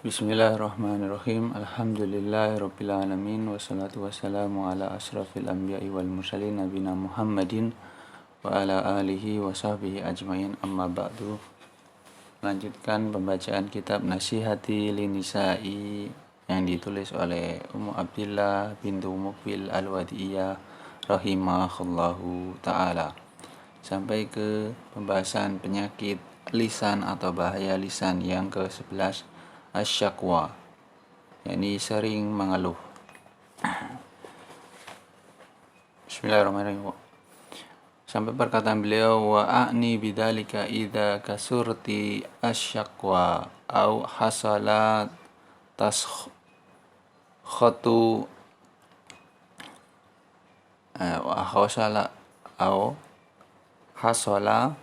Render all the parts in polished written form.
Bismillahirrahmanirrahim. Alhamdulillahirrabbilalamin. Wassalatu wassalamu ala asrafil anbiya'i wal mursalin nabina Muhammadin wa ala alihi wa sahbihi ajmain, amma ba'du. Lanjutkan pembacaan kitab Nasihati Linisa'i yang ditulis oleh Ummu Abdillah bintu Muqbil Al-Wadiyah rahimahullahu ta'ala, sampai ke pembahasan penyakit lisan atau bahaya lisan yang ke-11, asyakwa, yakni sering mengeluh. Bismillahirrahmanirrahim. Sampai perkataan beliau, wa a'ni bidzalika idza kasurti asyakwa au hasala taskhatu wa hasala au hasala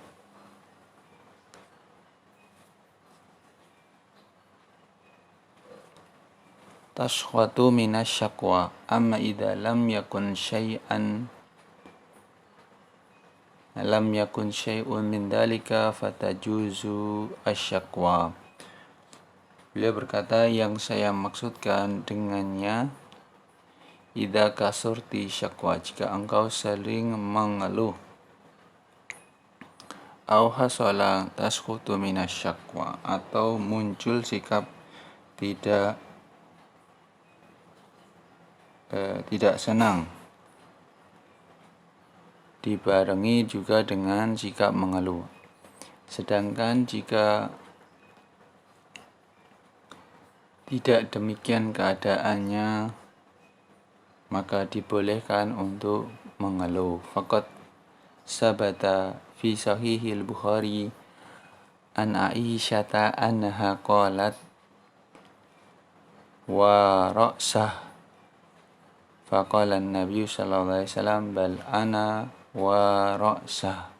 taskhatu minasyakwa, amma idza lam yakun syai'un min dalika fatajuzu asyakwa. Beliau berkata, yang saya maksudkan dengannya idza kasurti syakwa, jika engkau sering mengeluh, au hasala taskhutu minasyakwa, atau muncul sikap tidak senang dibarengi juga dengan sikap mengeluh. Sedangkan jika tidak demikian keadaannya, maka dibolehkan untuk mengeluh. Faqad sabata fi sahihil Bukhari an Aisyata annaha qalat wa ra'sah faqala an-nabiy sallallahu alaihi wasallam bal ana wa ra'sah.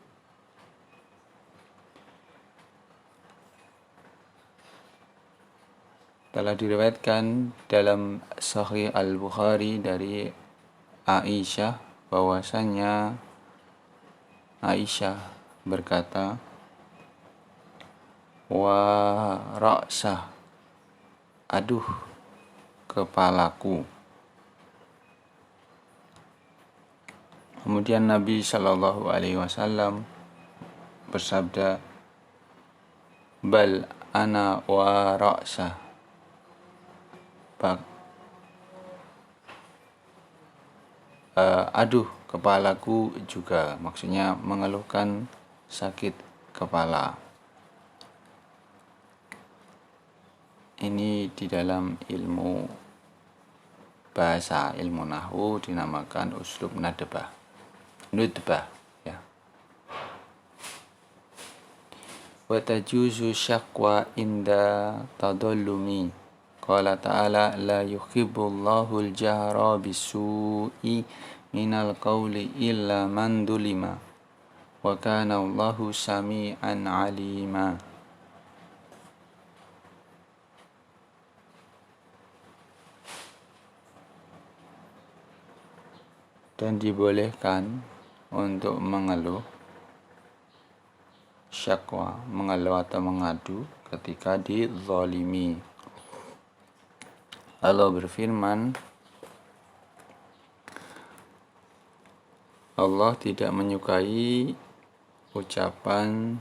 Telah diriwayatkan dalam Sahih Al-Bukhari dari Aisyah bahwasanya Aisyah berkata, wa ra'sah, aduh kepalaku. Kemudian Nabi Shallallahu Alaihi Wasallam bersabda, bal ana wa ra'sah, aduh kepalaku juga, maksudnya mengeluhkan sakit kepala. Ini di dalam ilmu bahasa, ilmu nahwu dinamakan uslub nudbah ya. Wa tajuzu syakwa inda tadallumi. Qala ta'ala la yuhibbullahu al-jahra bisu'i minal qawli illa man dulima wa kana Allahu sami'an alima. Dan dibolehkan untuk mengeluh, syakwa, mengeluh atau mengadu ketika dizalimi. Allah berfirman, Allah tidak menyukai ucapan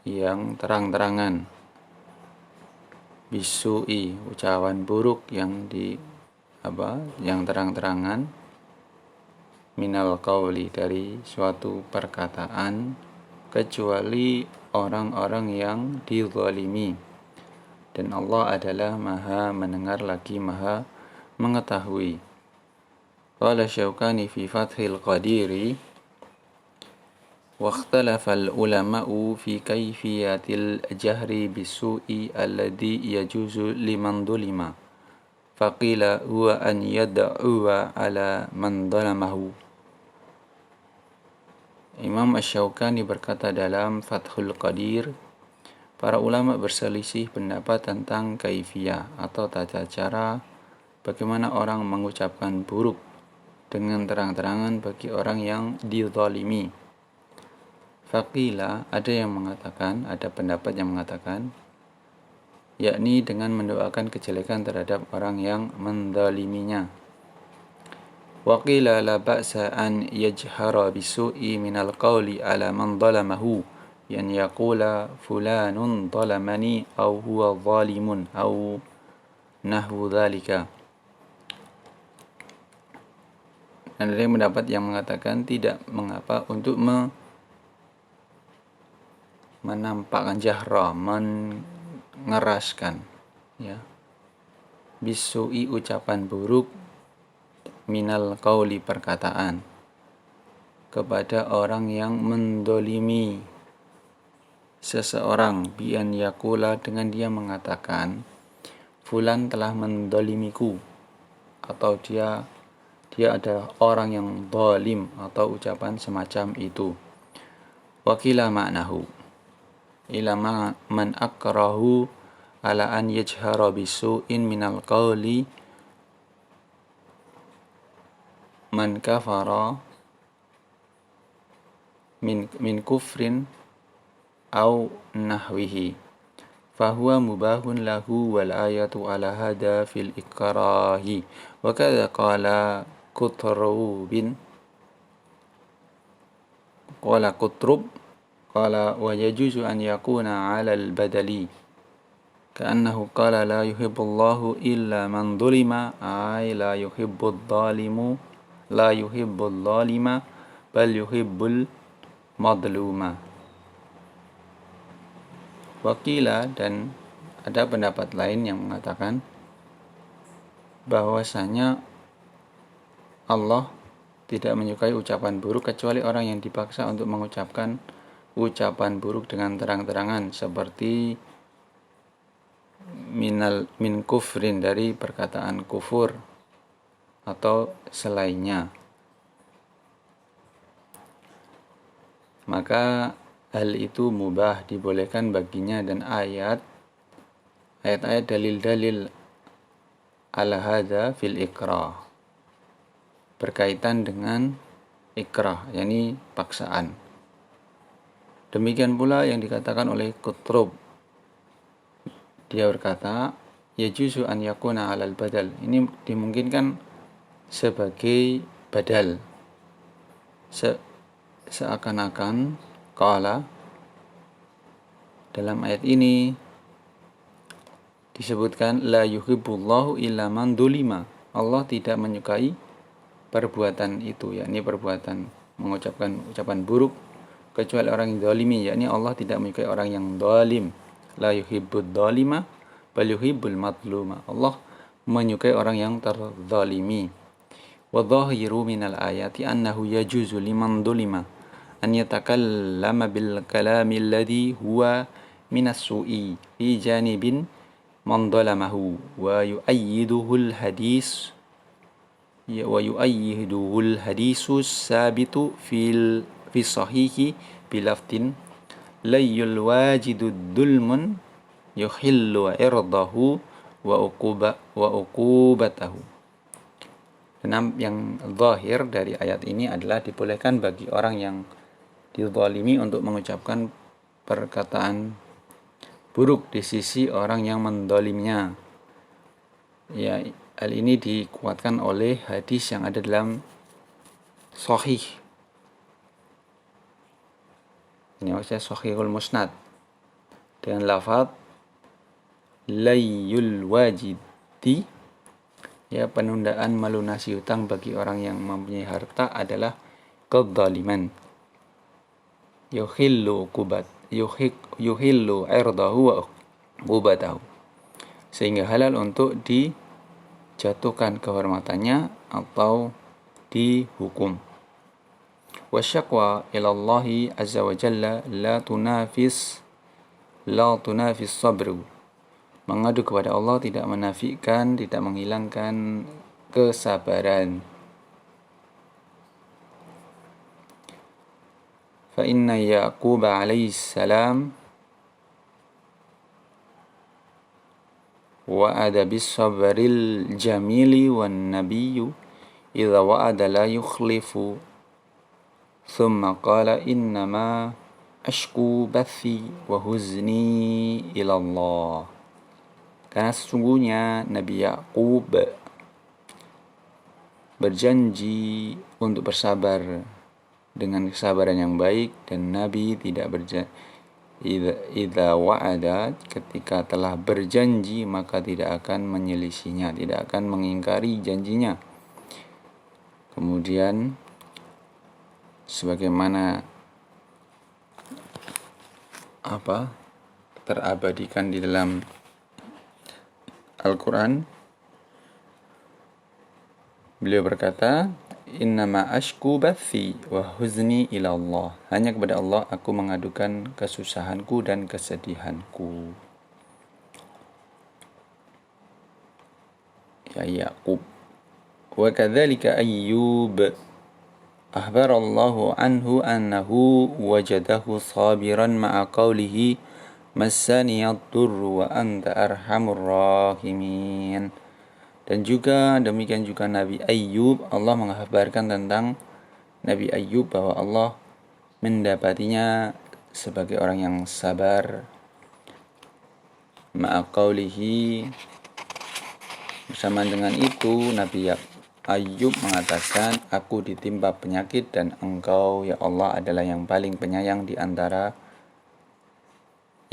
yang terang-terangan, bisu'i, ucapan buruk yang terang-terangan, minal qauli, dari suatu perkataan, kecuali orang-orang yang dizalimi. Dan Allah adalah maha mendengar lagi maha mengetahui. Qala Syaukani fi Fathil Qadiri, wa ikhtalafa al-ulama'u fi kayfiyatil jahri bisu'i alladhi yajuzu liman dulima. Faqila huwa an yad'uwa ala man zalamahu. Imam Asy-Syaukani berkata dalam Fathul Qadir, para ulama berselisih pendapat tentang kaifiyah atau tata cara bagaimana orang mengucapkan buruk dengan terang-terangan bagi orang yang dizalimi. Faqila, ada pendapat yang mengatakan, yakni dengan mendoakan kejelekan terhadap orang yang mendaliminya. Waqila la ba'sa an yajhara bisu'i minal qawli ala man dalamahu, yan yaqula fulanun dalamani au huwa zalimun au nahwu dhalika. Dan ada yang mendapat yang mengatakan tidak mengapa untuk menampakkan jahra, mengeraskan, ya, bisu'i ucapan buruk, minal qauli perkataan, kepada orang yang mendolimi seseorang, bian yakula dengan dia mengatakan fulan telah mendolimiku, atau dia adalah orang yang zalim, atau ucapan semacam itu. Wakila ma'nahu ila man akrahu ala an yajhara bisu'in minal qawli man kafara min kufrin au nahwihi fahuwa mubahun lahu wal ayatu ala hada fil ikrahi wa kadza qala Kutrub qala wa yajuzu an yakuna 'ala al-badali ka'annahu qala la yuhibbullahu illa man dhulima ay la yuhibbul zalima bal yuhibbul madluma. Wakila, dan ada pendapat lain yang mengatakan bahwasanya Allah tidak menyukai ucapan buruk kecuali orang yang dipaksa untuk mengucapkan ucapan buruk dengan terang-terangan, seperti min kufrin, dari perkataan kufur atau selainnya. Maka hal itu mubah, dibolehkan baginya, dan ayat-ayat dalil-dalil ala hadza fil ikrah, berkaitan dengan ikrah, yakni paksaan. Demikian pula yang dikatakan oleh Kutrub. Dia berkata, yajuzu an yakuna 'alal badal. Ini dimungkinkan sebagai badal. Seakan-akan qala, dalam ayat ini disebutkan la yuhibbullahu illa man dzulima. Allah tidak menyukai perbuatan itu, yakni perbuatan mengucapkan ucapan buruk, kecuali orang yang zalimi, yakni Allah tidak menyukai orang yang zalim. La yuhibbud zalima bal yuhibbul madluma. Allah menyukai orang yang terzalimi. Wa dhahiru minal ayati annahu yajuzu liman dzulima an yatakallama bil kalami alladhi huwa minas su'i fi janibin man dzalamahu wa yu'ayyiduhu al-hadisus sabitu fi sahihi bilaftin layyul wajidu dhulmun yuhillu irdahu wa uqubatahu. Dan yang zahir dari ayat ini adalah dibolehkan bagi orang yang dizalimi untuk mengucapkan perkataan buruk di sisi orang yang mendoliminya. Ya, hal ini dikuatkan oleh hadis yang ada dalam Sahih. Ini maksudnya Sahihul Musnad dengan lafaz layyul wajidi, ya, penundaan melunasi hutang bagi orang yang mempunyai harta adalah kedzaliman. Yuhillu irdahu wa uqubatahu, sehingga halal untuk dijatuhkan kehormatannya atau dihukum. Wasyaqwa ilallahi azza wa jalla la tunafis sabru. Mengadu kepada Allah tidak menafikan, tidak menghilangkan kesabaran. Fa inna Yaqub alaihi salam wa'ada bis sabril jamili wan nabiyyu idza wa'ada la yukhlifu thumma qala innama ashku bathi wa huzni ilallah. Karena sesungguhnya Nabi Ya'qub berjanji untuk bersabar dengan kesabaran yang baik, dan Nabi tidak berjanji. Idza wa'ada, ketika telah berjanji maka tidak akan menyelisihinya, tidak akan mengingkari janjinya. Kemudian sebagaimana terabadikan di dalam Al-Quran, beliau berkata, innama ashku bathi wa huzni ila Allah. Hanya kepada Allah aku mengadukan kesusahanku dan kesedihanku. Ya Yaqub. Wa kadzalika Ayyub akhbarallahu anhu annahu wajadahu sabiran ma'a qawlihi massaniyad durru wa anta arhamur rahimin. Dan juga demikian juga Nabi Ayyub, Allah menghabarkan tentang Nabi Ayyub bahwa Allah mendapatinya sebagai orang yang sabar. Ma'a qawlihi, bersama dengan itu Nabi Ayyub mengatakan, aku ditimpa penyakit dan engkau ya Allah adalah yang paling penyayang di antara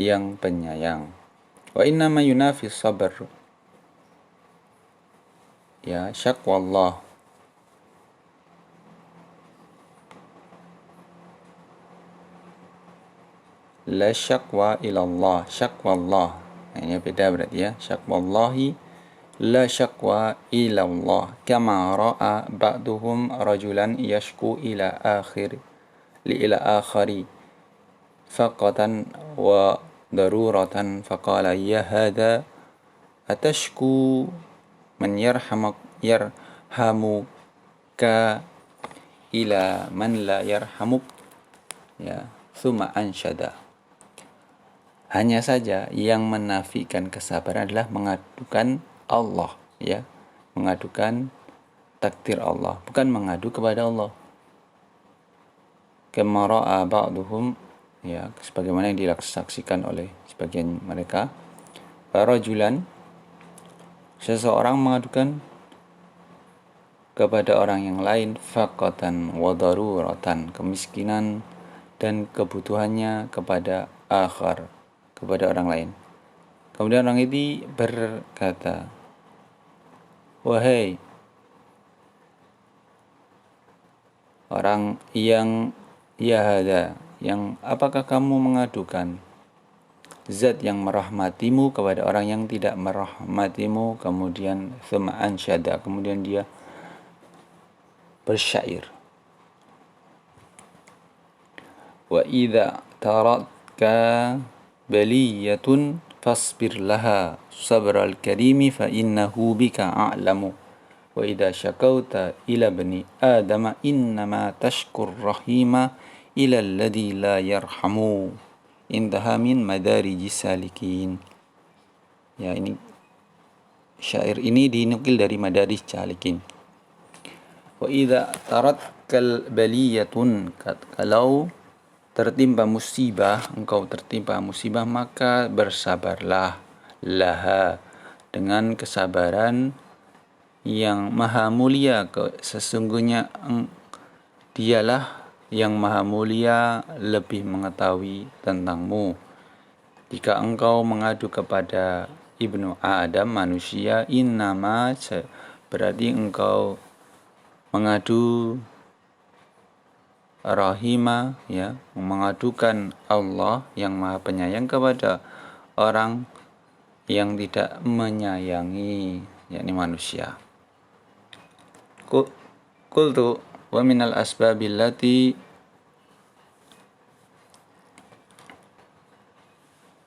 yang penyayang. Wa innama yunafi sabr, ya syakwallah. La syakwa ilallah, syakwallah. Ini beda berarti ya. Syakwallahi la syakwa ilallah. Kama ra'a ba'duhum rajulan yashku ila akhari faqatan wa daruratan faqala ya hadha atashku man yarhamuka ila man la yarhamuk, ya, thumma ansyada. Hanya saja yang menafikan kesabaran adalah mengadukan Allah, ya, mengadukan takdir Allah, bukan mengadu kepada Allah. Kama ra'a ba'duhum, ya, sebagaimana yang disaksikan oleh sebagian mereka, rajulan, seseorang mengadukan kepada orang yang lain, faqatan wa daruratan, kemiskinan dan kebutuhannya kepada akhar, kepada orang lain. Kemudian orang itu berkata, wahai orang yang yahada, yang apakah kamu mengadukan zat yang merahmatimu kepada orang yang tidak merahmatimu? Kemudian thumma ansyada, kemudian dia bersyair, wa idza taratka baliyatun fasbir laha sabral karimi fa innahu bika a'lamu wa idza syakauta ila bani adama innama tashkur rahima ila alladhi la yarhamu. Intaha min madarijis salikin. Ya, ini syair ini dinukil dari Madarij Salikin. Wa idza taratkal baliyatun, kalau tertimpa musibah, engkau tertimpa musibah, maka bersabarlah laha, dengan kesabaran yang maha mulia. Sesungguhnya dialah yang maha mulia lebih mengetahui tentangmu. Jika engkau mengadu kepada Ibnu Adam, manusia, innama, berarti engkau mengadu rahima, ya, mengadukan Allah yang maha penyayang kepada orang yang tidak menyayangi, yakni manusia. Qultu wa minal asbabillati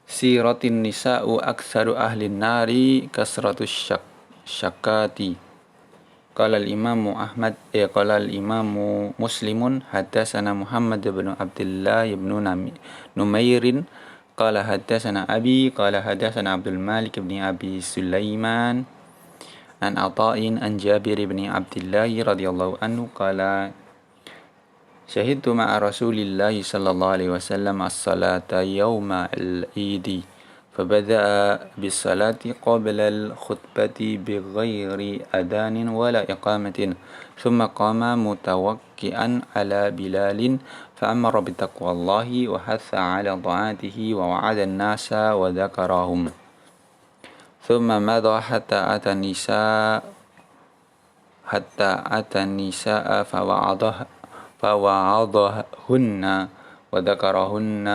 siratin nisa'u aktsaru ahlin nari kasratus syakati. Qala al-imamu Ahmad, qala al-imamu Muslimun haddatsana Muhammad bin Abdullah bin Numairin qala haddatsana Abi qala haddatsana Abdul Malik bin Abi Sulaiman an Ata'in an Jabir bin Abdullah radhiyallahu anhu qala Syahidtu ma'a Rasulillahi sallallahu alaihi wasallam as-salata yawma al-Eid. فبدأ بالصلاة قبل الخطبة بغير أذان ولا إقامة ثم قام متوكئا على بلال فأمر بتقوى الله وحث على طاعته ووعد الناس وذكرهم ثم مضى حتى أتى النساء فوعظهن وذكرهن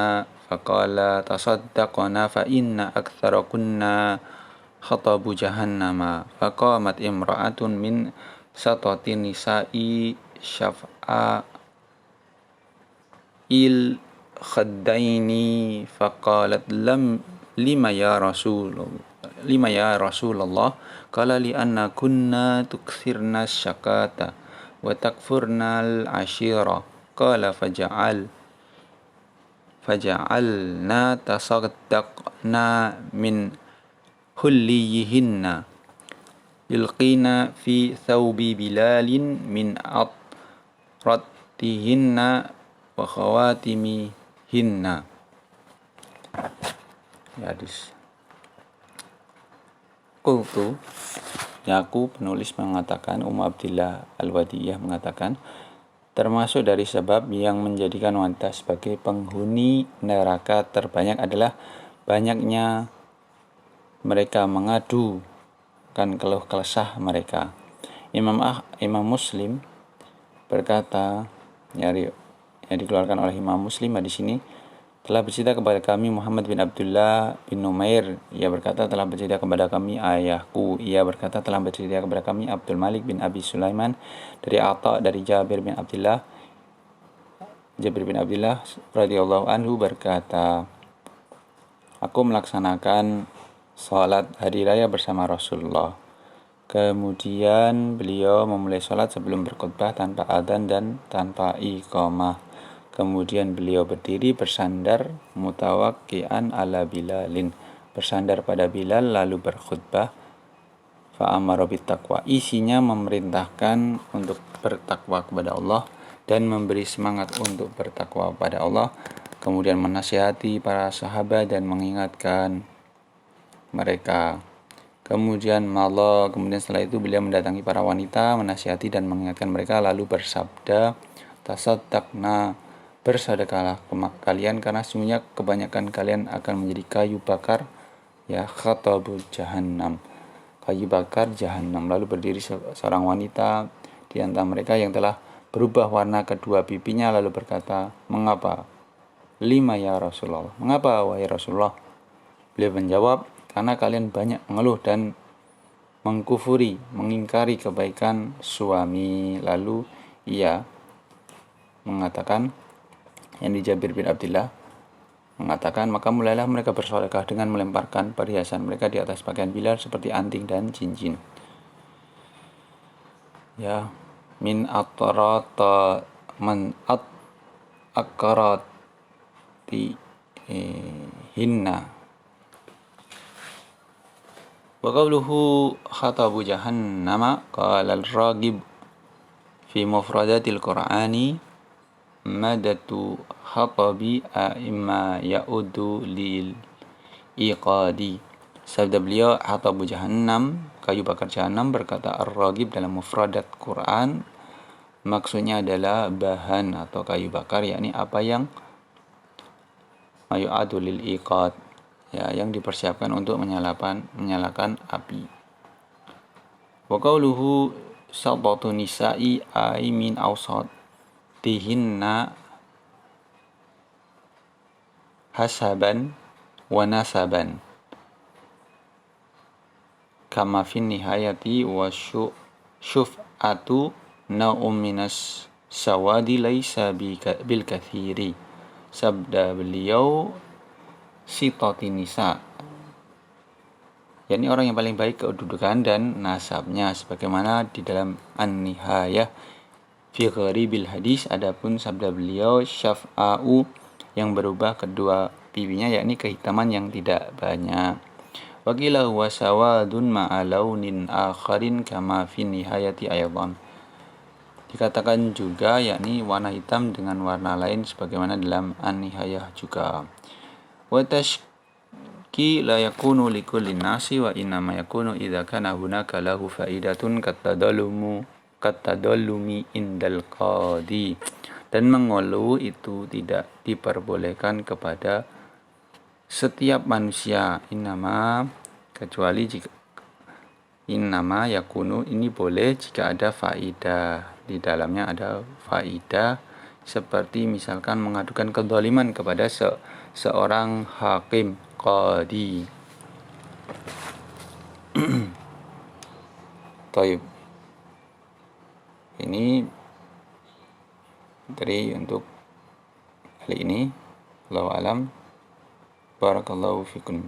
فقال تصدقنا فإن أكثركن خطب جهنم فقامت امرأة من سطة النساء شفعاء الخدين فقالت لما يا رسول الله قال لأن كنا تكثرن الشكاة وتكفرن العشيرة قال فجعلنا تصدقنا من حليهن يلقين في ثوب بلال من عطرتهن وخواتمهن. Hadis. Qultu, aku penulis mengatakan, Abdillah Al-Wadiyah mengatakan, termasuk dari sebab yang menjadikan wanita sebagai penghuni neraka terbanyak adalah banyaknya mereka mengadu kan keluh kesah mereka. Imam Muslim berkata, yang dikeluarkan oleh Imam Muslim di sini, telah bercerita kepada kami Muhammad bin Abdullah bin Numair. Ia berkata, telah bercerita kepada kami ayahku. Ia berkata, telah bercerita kepada kami Abdul Malik bin Abi Sulaiman dari Atha dari Jabir bin Abdullah radhiyallahu anhu berkata, aku melaksanakan sholat hari raya bersama Rasulullah. Kemudian beliau memulai sholat sebelum berkhutbah tanpa adzan dan tanpa iqamah. Kemudian beliau berdiri bersandar mutawakki'an ala Bilalin, bersandar pada Bilal lalu berkhutbah. Fa'amara bittaqwa, isinya memerintahkan untuk bertakwa kepada Allah dan memberi semangat untuk bertakwa kepada Allah. Kemudian menasihati para sahabat dan mengingatkan mereka. Kemudian setelah itu beliau mendatangi para wanita, menasihati dan mengingatkan mereka, lalu bersabda, tasaddaqna, bersedekahlah kalian karena sesungguhnya kebanyakan kalian akan menjadi kayu bakar, khatabu jahannam, kayu bakar jahannam. Lalu berdiri seorang wanita di antara mereka yang telah berubah warna kedua pipinya, lalu berkata, mengapa? Lima ya Rasulullah, mengapa wahai Rasulullah? Beliau menjawab, karena kalian banyak mengeluh dan mengingkari kebaikan suami. Lalu ia mengatakan, yang di Jabir bin Abdullah mengatakan, maka mulailah mereka bersedekah dengan melemparkan perhiasan mereka di atas pakaian Bilal seperti anting dan cincin. Min atrata man akarati hinna. Wa qawluhu khatabu jahannama qala al-Raghib fi mufradatil Qur'ani madatu khatabi imma ya'udu lil iqadi. Sabda beliau khatabu jahannam, kayu bakar jahannam. Berkata Ar-Raghib dalam mufradat Quran, maksudnya adalah bahan atau kayu bakar, yakni apa yang mayu'adu lil iqad, yang dipersiapkan untuk menyalakan api. Wa qawluhu sabatu nisa'i ay min awsatihinna hasaban wa nasaban kama fin nihayati wa syuf'atu na'um minas sawadi laisa bil kathiri. Sabda beliau, sitati nisa, yakni orang yang paling baik kedudukan dan nasabnya, sebagaimana di dalam An-Nihayah fi gharibil hadis. Adapun sabda beliau, syaf'a'u, yang berubah kedua pipinya, yakni kehitaman yang tidak banyak. Waqila huwa sawadun ma'alaunin akharin kama fi nihayati aydan. Dikatakan juga yakni warna hitam dengan warna lain sebagaimana dalam An-Nihayah juga. Wa tashki la yakunu likullin nasi wa innama yakunu idza kana hunaka lahu faidatun katadallumi indal qadi. Dan mengeluh itu tidak diperbolehkan kepada setiap manusia, kecuali jika innama yakunu ini boleh jika ada faidah, di dalamnya ada faidah, seperti misalkan mengadukan kezaliman kepada seorang hakim qadi. Taib. Ini dari untuk kali ini. Allahu alam. Barakallahu fikum.